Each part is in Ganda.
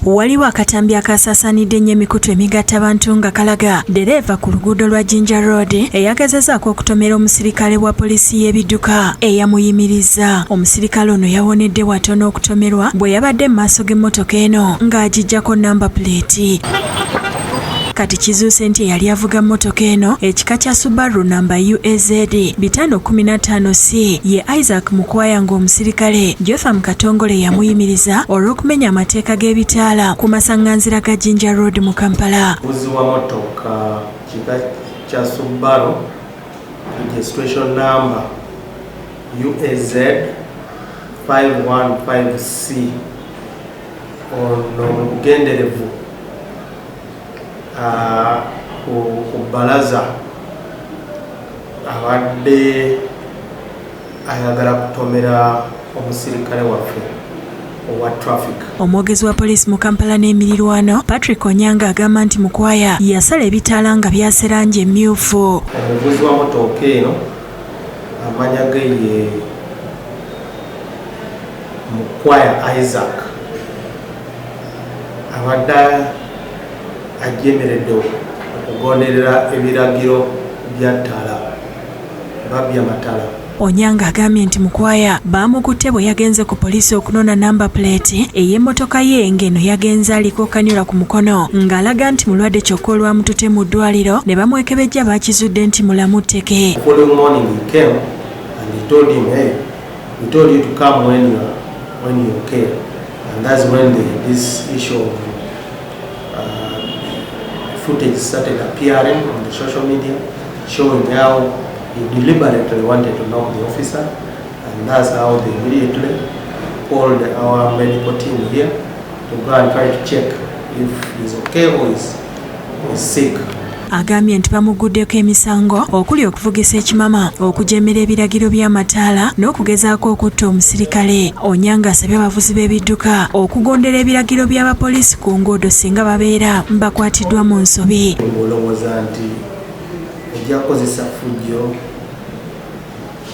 Waliwo akatambi akasaasaanidde ennyo emikutu emigatta abantu nga kalaga Ddereeva ku luguudo lwa Jinja Road eyagezezaako okutomera omusirikale wa poliisi y'ebidduka eyamuyimiriza. Omusirikale ono yawonedde watono okutomerwa bwe yabadde mu maaso g'emmotoka eno ng'agijjako namba puleeti. Kati kizuuse nti yali avuga mmotoka eno ekika kya Subaru namba UAZ 515C ye Isaac Mukwaya ng'omusirikale Jotham Katongole yamuyimiriza olw'okumenya amateeka g'ebitaala ku masangaanzira ga Jinja Road mu Kampala. Muvuzi wa mmotoka kika kya Subaru registration number UAZ 515C ono mugenderevu ku balaza abadde ayagala kutomera omusirikale waffe owa traffic. Omwogezi wa poliisi mu Kampala n'emirirwano Patrick Onyanga agamba nti Mukwaya yasala ebitaala nga byase langi emmyufu. Omuvuzi wa motoka eno amanya ge ye Mukwaya Isaac abadde ajemeredde okugonderera ebiragiro bya ttaala babya matala. Onyanga agambye nti Mukwaya baamukutte bwe yagenze ku poliisi okunona namba plate ey'emmotoka ye ng'eno yagenze aliko kanyula ku mukono ng'alaga nti mulwadde kyokka olwamutute mu ddwaliro ne bamwekebejja baakizudde nti mulamu tteke. Following morning he came and he told him, hey, we told you to come when you're okay. And that's when this issue of footage started appearing on the social media, showing how he deliberately wanted to knock the officer, and that's how they immediately called our medical team here to go and try to check if he's okay or is sick. Agambye nti bamuguddeko emisango okuli okuvugisa ekimama, okujemera ebiragiro by'amataala n'okugezaako okutta omusirikale. Onyanga asabye abavuzi b'ebidduka okugondera ebiragiro by'abapoliisi ku nguudo singa babeera bakwatiddwa mu nsobi. Olowooza nti ojja kukozesa fujjo,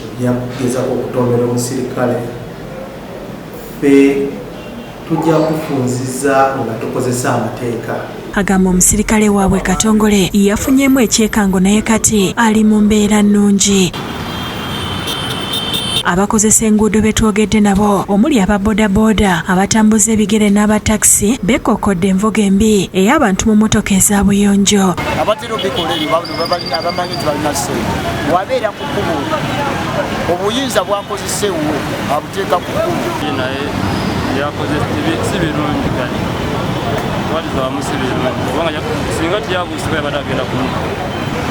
ojja kugezaako okutomera omusirikale, ffe tujja kufunziza nga tukozesa amateeka. Agamba omusirikale waabwe Katongole yafunyeemu ekyekango naye kati ali mu mbeera nnungi. Abakozesa enguudo betwogedde nabo omuli ababodaboda, abatambuza ebigere n'abatakisi bekokodde envuga embi ey'abantu mu mmotoka ez'abuyonjo. Abatera obikola ebyo babalina abamanyi nti balina ssente wabeera ku kkubo obuyinza bwakozesewo abuteeka ku kkubo naye yakoze si birungi kale waliza musibirungi kubanga singa tyabuusiba yabadagenda ku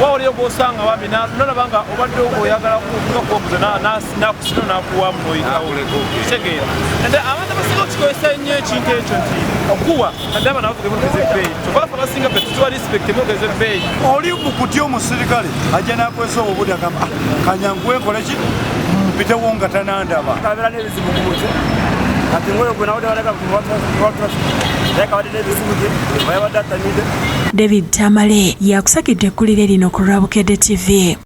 wawulire gwosanga wambi nolabanga obadde oyagala kukuobuza nakusino nakuwamu noyitawuleko kitegeera nde abantu abasinga okukikozesa ennyo ekintu ekyo nti okuwa nadde aba nabavuga emogeza ebbeeyi kyokolafa abasinga be tutuwa respect emogeza ebbeeyi. Oli mukutya omusirikale ajja nakwesa obubudi agamba kanyanguwe nkoleki mpitewo nga tanandaba abeera n'ebizibu kumutwe kati ngoyo gwe nawudde baleka David Tamale yakusakidde ekkulire lino ku lwa Bukedde TV.